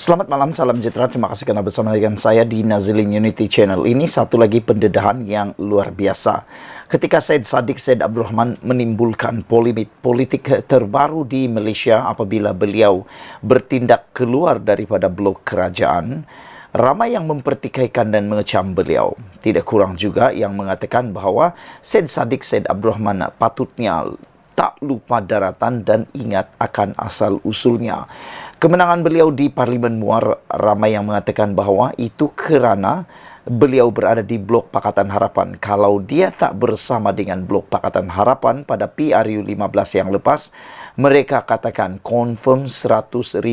Selamat malam, salam sejahtera. Terima kasih kerana bersama dengan saya di Nazilin Unity Channel. Ini satu lagi pendedahan yang luar biasa. Ketika Syed Saddiq Syed Abdul Rahman menimbulkan politik terbaru di Malaysia apabila beliau bertindak keluar daripada blok kerajaan, ramai yang mempertikaikan dan mengecam beliau. Tidak kurang juga yang mengatakan bahawa Syed Saddiq Syed Abdul Rahman patutnya tak lupa daratan dan ingat akan asal-usulnya. Kemenangan beliau di Parlimen Muar, ramai yang mengatakan bahawa itu kerana beliau berada di Blok Pakatan Harapan. Kalau dia tak bersama dengan Blok Pakatan Harapan pada PRU 15 yang lepas, mereka katakan confirm 100,000%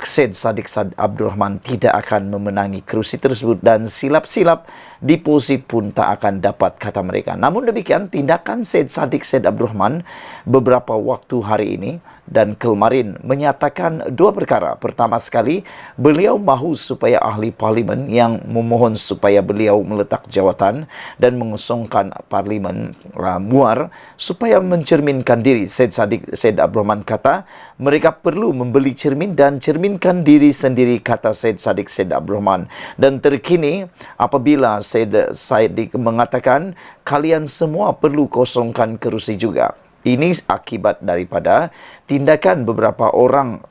Syed Saddiq Syed Abdul Rahman tidak akan memenangi kerusi tersebut dan silap-silap deposit pun tak akan dapat, kata mereka. Namun demikian, tindakan Syed Saddiq Syed Abdul Rahman beberapa waktu hari ini dan kemarin menyatakan dua perkara. Pertama sekali, beliau mahu supaya ahli parlimen yang memohon supaya beliau meletak jawatan dan mengosongkan Parlimen Muar supaya mencerminkan diri. Syed Saddiq Syed Abdul Rahman kata mereka perlu membeli cermin dan cerminkan diri sendiri, kata Syed Saddiq Syed Abdul Rahman. Dan terkini apabila Syed Saddiq mengatakan kalian semua perlu kosongkan kerusi juga. Ini akibat daripada tindakan beberapa orang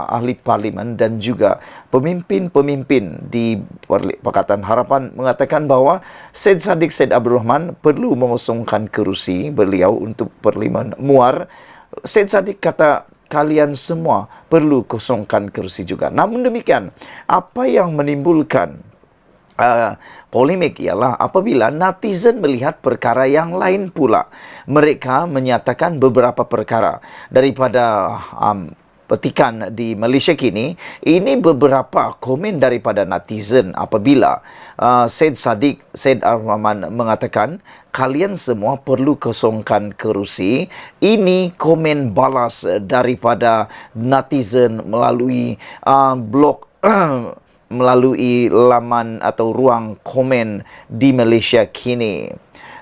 ahli parlimen dan juga pemimpin-pemimpin di Pakatan Harapan mengatakan bahawa Syed Saddiq Syed Abdul Rahman perlu mengosongkan kerusi beliau untuk Parlimen Muar. Syed Saddiq kata kalian semua perlu kosongkan kerusi juga. Namun demikian, apa yang menimbulkan polemik ialah apabila netizen melihat perkara yang lain pula. Mereka menyatakan beberapa perkara daripada petikan di Malaysia kini. Ini beberapa komen daripada netizen apabila Syed Saddiq Syed Abdul Rahman mengatakan kalian semua perlu kosongkan kerusi. Ini komen balas daripada netizen melalui blog melalui laman atau ruang komen di Malaysia kini.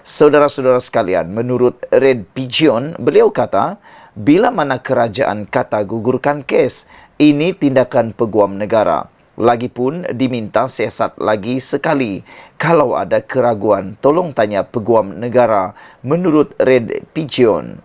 Saudara-saudara sekalian, menurut Red Pigeon, beliau kata, bila mana kerajaan kata gugurkan kes, ini tindakan peguam negara. Lagipun diminta siasat lagi sekali. Kalau ada keraguan, tolong tanya peguam negara, menurut Red Pigeon.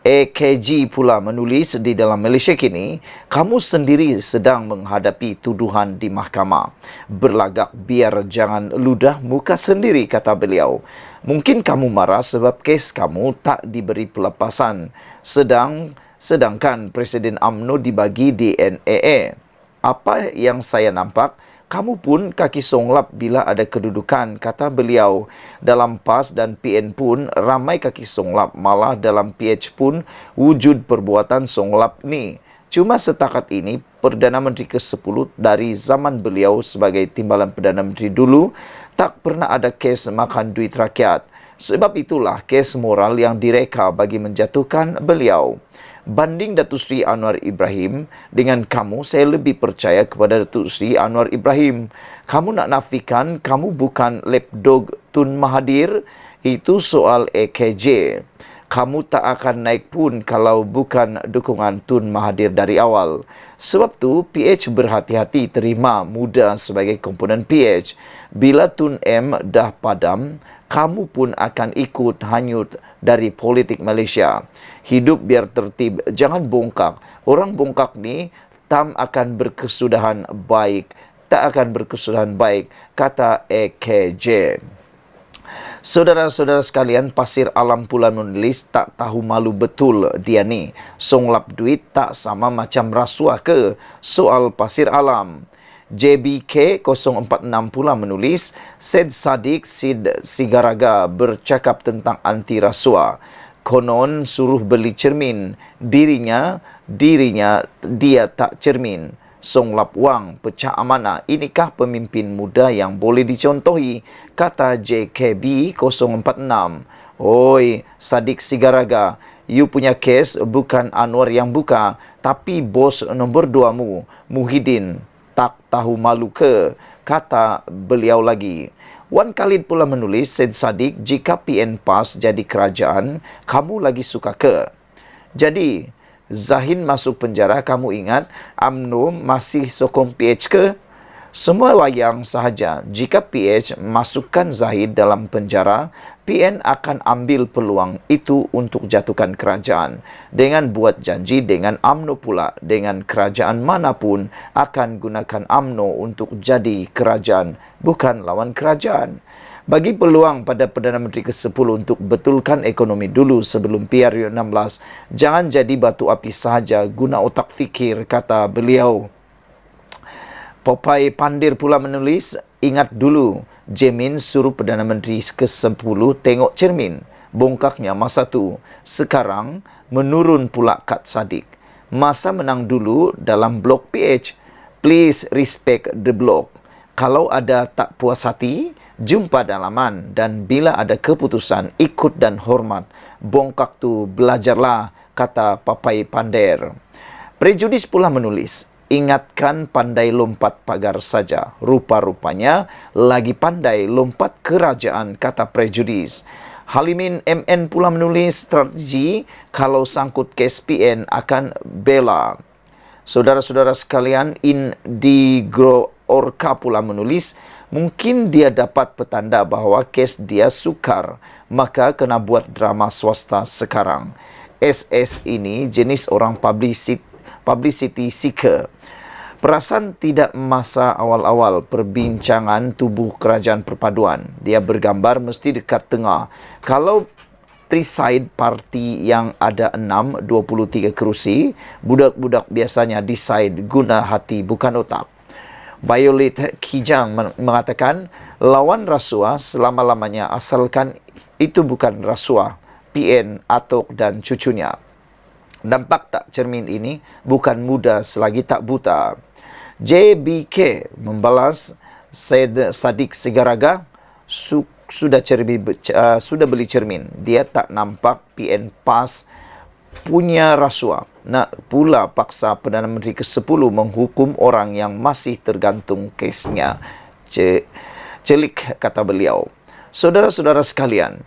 AKG pula menulis di dalam Malaysia kini, kamu sendiri sedang menghadapi tuduhan di mahkamah. Berlagak biar jangan ludah muka sendiri, kata beliau. Mungkin kamu marah sebab kes kamu tak diberi pelepasan. Sedangkan Presiden UMNO dibagi DNAA. Apa yang saya nampak, kamu pun kaki songlap bila ada kedudukan, kata beliau. Dalam PAS dan PN pun ramai kaki songlap, malah dalam PH pun wujud perbuatan songlap ni. Cuma setakat ini, Perdana Menteri ke-10 dari zaman beliau sebagai timbalan Perdana Menteri dulu, tak pernah ada kes makan duit rakyat. Sebab itulah kes moral yang direka bagi menjatuhkan beliau. Banding Datuk Seri Anwar Ibrahim dengan kamu, saya lebih percaya kepada Datuk Seri Anwar Ibrahim. Kamu nak nafikan kamu bukan lapdog Tun Mahathir, itu soal AKJ. Kamu tak akan naik pun kalau bukan dukungan Tun Mahathir dari awal. Sebab tu PH berhati-hati terima muda sebagai komponen PH. Bila Tun M dah padam, kamu pun akan ikut hanyut dari politik Malaysia. Hidup biar tertib, jangan bongkak. Orang bongkak ni tak akan berkesudahan baik. Kata AKJ. Saudara-saudara sekalian, Pasir Alam pula menulis tak tahu malu betul dia ni. Songlap duit tak sama macam rasuah ke? Soal Pasir Alam. JBK 046 pula menulis, Syed Saddiq Syed Sigaraga bercakap tentang anti rasuah. Konon suruh beli cermin, dirinya dia tak cermin. Songlap wang, pecah amanah. Inikah pemimpin muda yang boleh dicontohi, kata JKB 046. Oi, Saddiq Sigaraga, you punya kes bukan Anwar yang buka, tapi bos nombor 2 mu, Muhyiddin. Tak tahu malu ke? Kata beliau lagi. Wan Khalid pula menulis, Syed Saddiq, jika PN PAS jadi kerajaan, kamu lagi suka ke? Jadi, Zahin masuk penjara, kamu ingat UMNO masih sokong PH ke? Semua wayang sahaja. Jika PH masukkan Zahid dalam penjara, PN akan ambil peluang itu untuk jatuhkan kerajaan. Dengan buat janji dengan UMNO pula, dengan kerajaan manapun akan gunakan UMNO untuk jadi kerajaan, bukan lawan kerajaan. Bagi peluang pada Perdana Menteri ke-10 untuk betulkan ekonomi dulu sebelum PRU16. Jangan jadi batu api sahaja, guna otak fikir, kata beliau. Popeye Pandir pula menulis, ingat dulu, Jamin suruh Perdana Menteri ke-10 tengok cermin. Bongkaknya masa tu. Sekarang menurun pula Kad Sadik. Masa menang dulu dalam blok PH. Please respect the block. Kalau ada tak puas hati, jumpa dalaman, dan bila ada keputusan, ikut dan hormat. Bongkak tu belajarlah, kata Popeye Pandir. Prejudis pula menulis, ingatkan pandai lompat pagar saja. Rupa-rupanya lagi pandai lompat kerajaan, kata Prejudis. Halimin MN pula menulis strategi kalau sangkut kes PN akan bela. Saudara-saudara sekalian, Indigo Orca pula menulis, mungkin dia dapat petanda bahawa kes dia sukar, maka kena buat drama swasta sekarang. SS ini jenis orang publicity seeker. Perasan tidak masa awal-awal perbincangan tubuh kerajaan perpaduan. Dia bergambar mesti dekat tengah. Kalau preside parti yang ada 23 kerusi, budak-budak biasanya decide guna hati bukan otak. Violet Kijang mengatakan, lawan rasuah selama-lamanya asalkan itu bukan rasuah, PN, Atok dan cucunya. Nampak tak cermin ini bukan muda selagi tak buta. JBK membalas, Syed Saddiq Sigaraga sudah beli cermin. Dia tak nampak PN PAS punya rasuah. Nak pula paksa Perdana Menteri ke-10 menghukum orang yang masih tergantung kesnya. Celik, kata beliau. Saudara-saudara sekalian,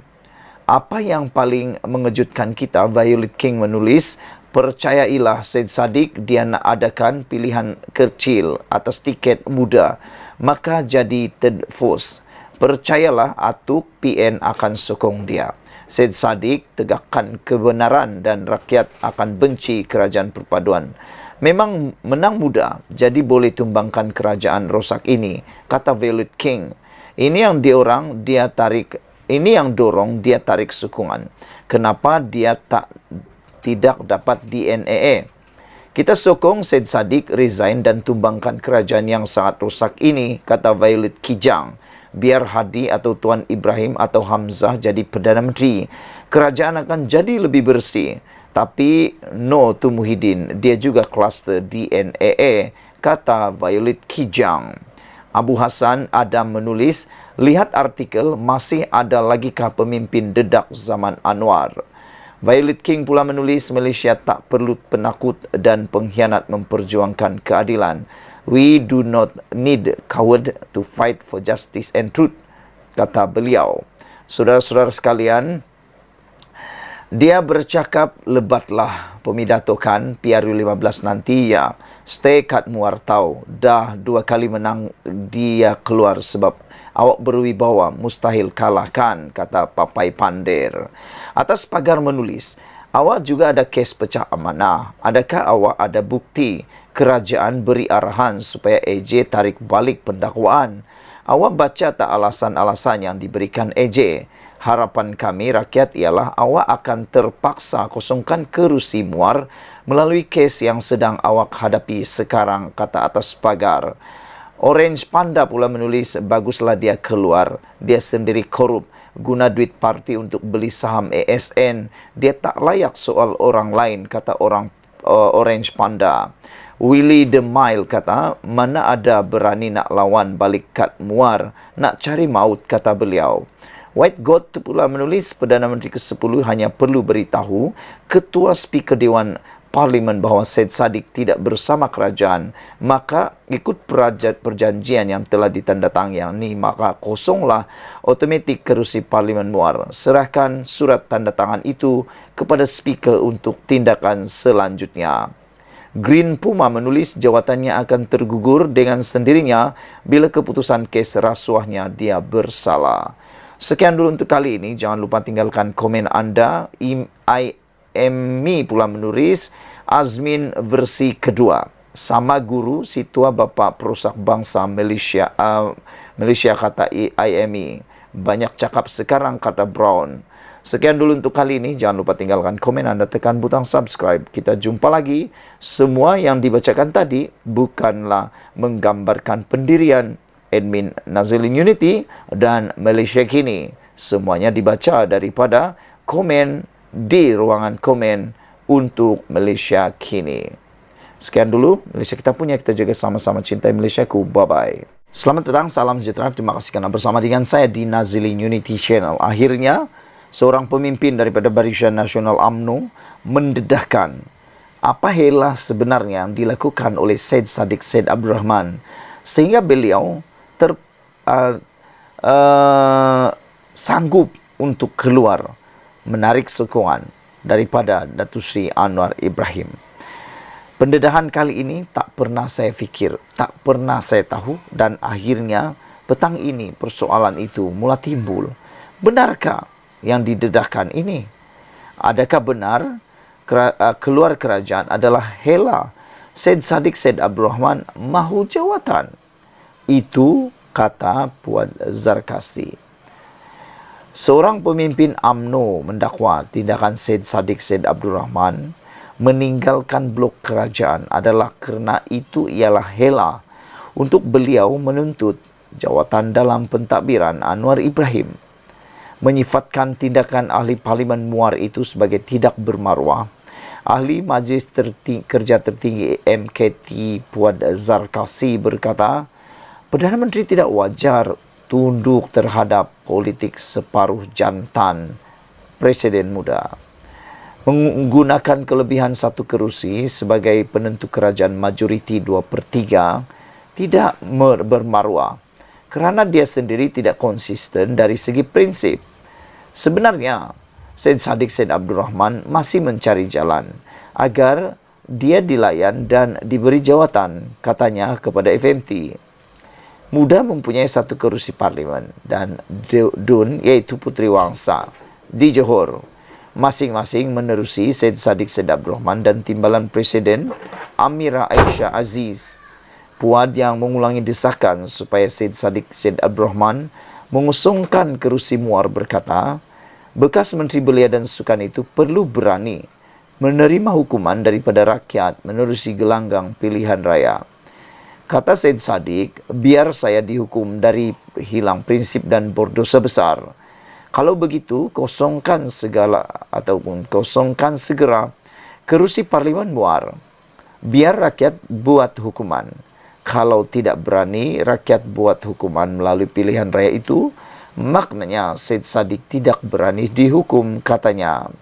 apa yang paling mengejutkan kita, Violet King menulis, percayailah Syed Saddiq, dia nak adakan pilihan kecil atas tiket muda, maka jadi third force. Percayalah Atuk, PN akan sokong dia. Syed Saddiq tegakkan kebenaran dan rakyat akan benci kerajaan perpaduan. Memang menang mudah, jadi boleh tumbangkan kerajaan rosak ini, kata Violet King. Ini yang dorong dia tarik sokongan. Kenapa dia tidak dapat DNA? Kita sokong Syed Saddiq resign dan tumbangkan kerajaan yang sangat rosak ini, kata Violet Kijang. Biar Hadi atau Tuan Ibrahim atau Hamzah jadi Perdana Menteri, kerajaan akan jadi lebih bersih. Tapi no to Muhyiddin, dia juga kluster DNA, kata Violet Kijang. Abu Hassan Adam menulis, lihat artikel, masih ada lagikah pemimpin dedak zaman Anwar? Violet King pula menulis, Malaysia tak perlu penakut dan pengkhianat memperjuangkan keadilan. We do not need coward to fight for justice and truth, kata beliau. Saudara-saudara sekalian, dia bercakap lebatlah pemidatokan PRU15 nanti ya. Stay kat Muar tau. Dah 2 kali menang dia keluar sebab awak berwibawa, mustahil kalahkan, kata Popeye Pandir. Atas pagar menulis, awak juga ada kes pecah amanah. Adakah awak ada bukti? Kerajaan beri arahan supaya AJ tarik balik pendakwaan. Awak baca tak alasan-alasan yang diberikan AJ? Harapan kami rakyat ialah awak akan terpaksa kosongkan kerusi Muar melalui kes yang sedang awak hadapi sekarang, kata atas pagar. Orange Panda pula menulis, baguslah dia keluar. Dia sendiri korup, guna duit parti untuk beli saham ASN. Dia tak layak soal orang lain, kata Orange Panda. Willy the Mile kata, mana ada berani nak lawan balik kat Muar, nak cari maut, kata beliau. White God pula menulis, Perdana Menteri ke-10 hanya perlu beritahu Ketua Speaker Dewan parlimen bahawa Syed Saddiq tidak bersama kerajaan, maka ikut perjanjian yang telah ditandatangani, maka kosonglah otomatik kerusi parlimen Muar. Serahkan surat tanda tangan itu kepada speaker untuk tindakan selanjutnya. Green Puma menulis jawatannya akan tergugur dengan sendirinya bila keputusan kes rasuahnya dia bersalah. Sekian dulu untuk kali ini. Jangan lupa tinggalkan komen anda. IMI pula menulis Azmin versi kedua. Sama guru si tua bapa perusak bangsa Malaysia. Malaysia kata IMI. Banyak cakap sekarang kata Brown. Sekian dulu untuk kali ini. Jangan lupa tinggalkan komen anda, tekan butang subscribe. Kita jumpa lagi. Semua yang dibacakan tadi bukanlah menggambarkan pendirian admin Nazilin Unity dan Malaysia Kini. Semuanya dibaca daripada komen di ruangan komen untuk Malaysia Kini. Sekian dulu Malaysia kita punya. Kita jaga sama-sama, cintai Malaysiaku. Bye-bye. Selamat petang, salam sejahtera. Terima kasih kerana bersama dengan saya di Nazilin Unity Channel. Akhirnya, seorang pemimpin daripada Barisan Nasional UMNO mendedahkan apa hela sebenarnya yang dilakukan oleh Syed Saddiq Syed Abdul Rahman sehingga beliau sanggup untuk keluar menarik sokongan daripada Datuk Seri Anwar Ibrahim. Pendedahan kali ini tak pernah saya fikir, tak pernah saya tahu, dan akhirnya petang ini persoalan itu mula timbul. Benarkah yang didedahkan ini? Adakah benar keluar kerajaan adalah hela Syed Saddiq Syed Abdul Rahman mahu jawatan? Itu kata Puan Zarkasi. Seorang pemimpin UMNO mendakwa tindakan Syed Saddiq Syed Abdul Rahman meninggalkan blok kerajaan adalah kerana itu ialah hela untuk beliau menuntut jawatan dalam pentadbiran Anwar Ibrahim. Menyifatkan tindakan ahli Parlimen Muar itu sebagai tidak bermaruah, Ahli Majlis Kerja Tertinggi MKT Puan Zarkasi berkata, Perdana Menteri tidak wajar tunduk terhadap politik separuh jantan Presiden muda. Menggunakan kelebihan satu kerusi sebagai penentu kerajaan majoriti 2/3 tidak bermaruah kerana dia sendiri tidak konsisten dari segi prinsip. Sebenarnya, Syed Saddiq Syed Abdul Rahman masih mencari jalan agar dia dilayan dan diberi jawatan, katanya kepada FMT. Muda mempunyai satu kerusi parlimen dan Dun iaitu Puteri Wangsa di Johor. Masing-masing menerusi Syed Saddiq Syed Abdul Rahman dan Timbalan Presiden Amira Aisyah Aziz. Puan yang mengulangi desakan supaya Syed Saddiq Syed Abdul Rahman mengusungkan kerusi Muar berkata, bekas Menteri Belia dan Sukan itu perlu berani menerima hukuman daripada rakyat menerusi gelanggang pilihan raya. Kata Syed Saddiq, biar saya dihukum dari hilang prinsip dan berdosa besar. Kalau begitu, kosongkan segera kerusi Parlimen Muar. Biar rakyat buat hukuman. Kalau tidak berani rakyat buat hukuman melalui pilihan raya itu, maknanya Syed Saddiq tidak berani dihukum, katanya.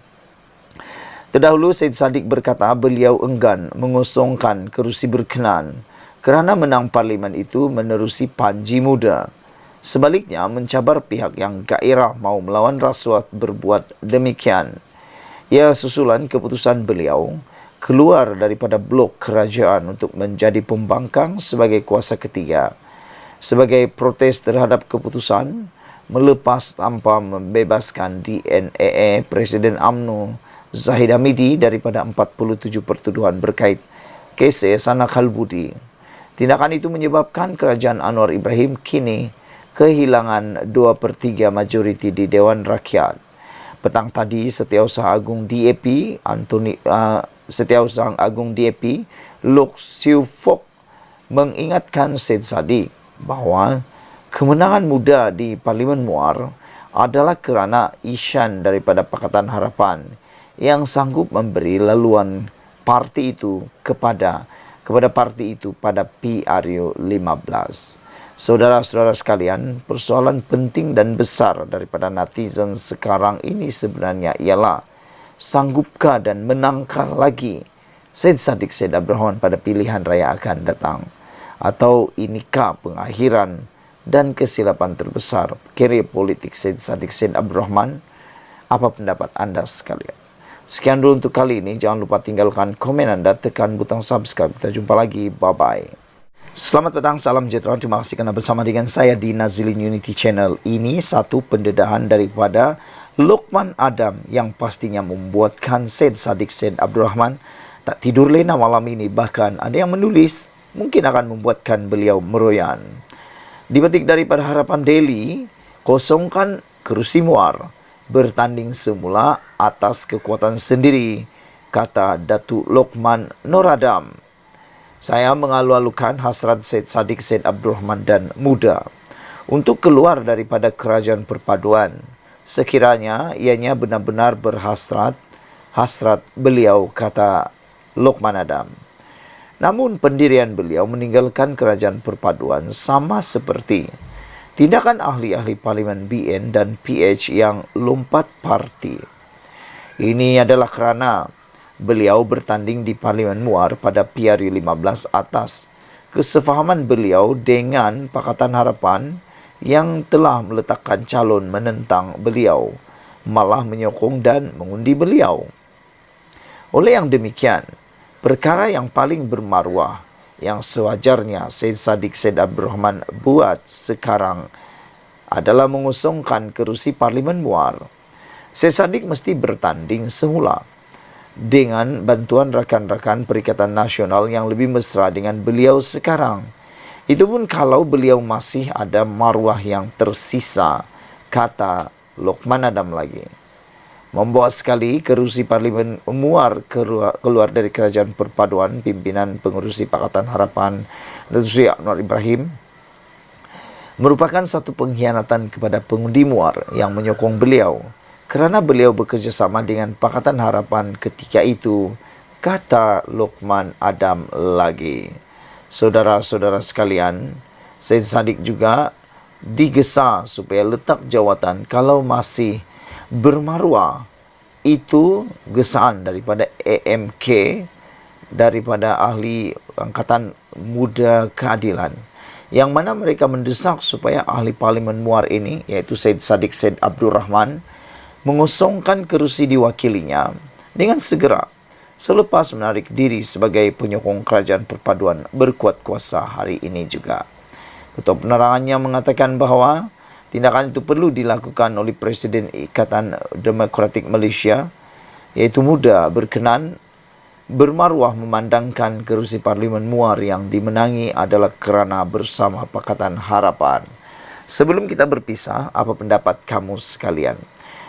Terdahulu Syed Saddiq berkata beliau enggan mengosongkan kerusi berkenan kerana menang parlimen itu menerusi Panji Muda. Sebaliknya, mencabar pihak yang gairah mau melawan rasuah berbuat demikian. Ia susulan keputusan beliau keluar daripada blok kerajaan untuk menjadi pembangkang sebagai kuasa ketiga. Sebagai protes terhadap keputusan, melepas tanpa membebaskan DNAA Presiden UMNO Zahid Hamidi daripada 47 pertuduhan berkait kes Sana Khalbudi. Tindakan itu menyebabkan kerajaan Anwar Ibrahim kini kehilangan 2/3 majoriti di Dewan Rakyat. Petang tadi, Setiausaha Agung DAP Setiausaha Agung DAP Lok Siu Fok mengingatkan Syed Saddiq bahawa kemenangan muda di Parlimen Muar adalah kerana isyan daripada Pakatan Harapan yang sanggup memberi laluan parti itu kepada parti itu pada PRU 15. Saudara-saudara sekalian, persoalan penting dan besar daripada netizen sekarang ini sebenarnya ialah sanggupkah dan menangkah lagi Syed Saddiq Syed Abdurrahman pada pilihan raya akan datang? Atau inikah pengakhiran dan kesilapan terbesar kerjaya politik Syed Saddiq Syed Abdurrahman? Apa pendapat anda sekalian? Sekian dulu untuk kali ini. Jangan lupa tinggalkan komen anda, tekan butang subscribe. Kita jumpa lagi. Bye-bye. Selamat petang, salam sejahtera. Terima kasih kerana bersama dengan saya di Nazilin Unity Channel. Ini satu pendedahan daripada Lokman Adam yang pastinya membuatkan Syed Saddiq Syed Abdurrahman tak tidur lena malam ini. Bahkan ada yang menulis mungkin akan membuatkan beliau meroyan. Dipetik daripada Harapan Daily, kosongkan kerusi Muar, bertanding semula atas kekuatan sendiri, kata Datuk Lokman Noradam. Saya mengalu-alukan hasrat Syed Saddiq Syed Abdurrahman dan muda untuk keluar daripada kerajaan perpaduan. Sekiranya ianya benar-benar berhasrat beliau, kata Lokman Adam. Namun pendirian beliau meninggalkan kerajaan perpaduan sama seperti tindakan ahli-ahli Parlimen BN dan PH yang lompat parti. Ini adalah kerana beliau bertanding di Parlimen Muar pada PRU 15 atas kesefahaman beliau dengan Pakatan Harapan yang telah meletakkan calon menentang beliau, malah menyokong dan mengundi beliau. Oleh yang demikian, perkara yang paling bermaruah yang sewajarnya Syed Saddiq Syed Abdurrahman buat sekarang adalah mengusungkan kerusi Parlimen Muar. Syed Saddiq mesti bertanding semula dengan bantuan rakan-rakan Perikatan Nasional yang lebih mesra dengan beliau sekarang. Itu pun kalau beliau masih ada maruah yang tersisa, kata Lokman Adam lagi. Membawa sekali kerusi Parlimen Muar keluar dari kerajaan perpaduan pimpinan pengurusi Pakatan Harapan Datuk Seri Anwar Ibrahim merupakan satu pengkhianatan kepada pengundi Muar yang menyokong beliau kerana beliau bekerjasama dengan Pakatan Harapan ketika itu, kata Lokman Adam lagi. Saudara-saudara sekalian, Syed Saddiq juga digesa supaya letak jawatan kalau masih bermaruah. Itu gesaan daripada AMK, daripada ahli Angkatan Muda Keadilan, yang mana mereka mendesak supaya ahli Parlimen Muar ini, iaitu Syed Saddiq Syed Abdurrahman, mengosongkan kerusi diwakilinya dengan segera selepas menarik diri sebagai penyokong kerajaan perpaduan berkuat kuasa hari ini juga. Ketua penerangannya mengatakan bahawa tindakan itu perlu dilakukan oleh Presiden Ikatan Demokratik Malaysia, iaitu muda, berkenan bermaruah memandangkan kerusi Parlimen Muar yang dimenangi adalah kerana bersama Pakatan Harapan. Sebelum kita berpisah, apa pendapat kamu sekalian?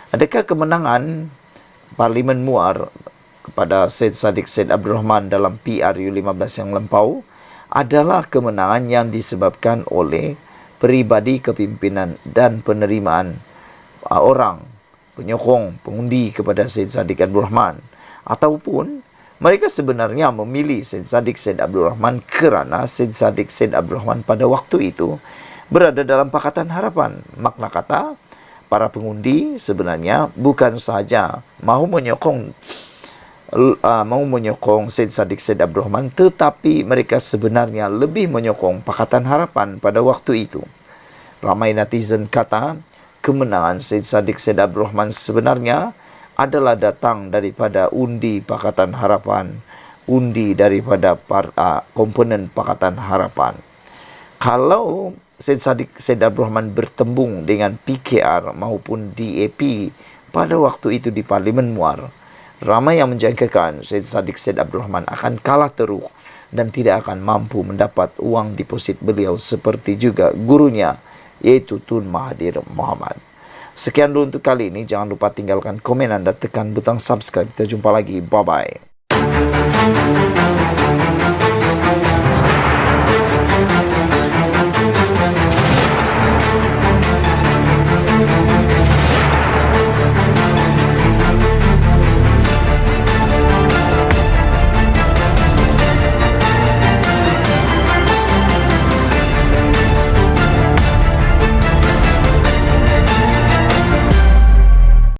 Adakah kemenangan Parlimen Muar kepada Syed Saddiq Syed Abdurrahman dalam PRU 15 yang lampau adalah kemenangan yang disebabkan oleh peribadi kepimpinan dan penerimaan orang penyokong pengundi kepada Syed Saddiq Abdurrahman, ataupun mereka sebenarnya memilih Syed Saddiq Syed Abdurrahman kerana Syed Saddiq Syed Abdurrahman pada waktu itu berada dalam Pakatan Harapan? Makna kata, para pengundi sebenarnya bukan sahaja mahu menyokong Syed Saddiq Syed Abdurrahman, tetapi mereka sebenarnya lebih menyokong Pakatan Harapan pada waktu itu. Ramai netizen kata kemenangan Syed Saddiq Syed Abdurrahman sebenarnya adalah datang daripada undi Pakatan Harapan, undi daripada komponen Pakatan Harapan. Kalau Syed Saddiq Syed Abdurrahman bertembung dengan PKR maupun DAP pada waktu itu di Parlimen Muar, ramai yang menjangkakan Syed Saddiq Syed Abdurrahman akan kalah teruk dan tidak akan mampu mendapat uang deposit beliau seperti juga gurunya, yaitu Tun Mahathir Mohamad. Sekian dulu untuk kali ini. Jangan lupa tinggalkan komen anda, tekan butang subscribe. Kita jumpa lagi. Bye-bye.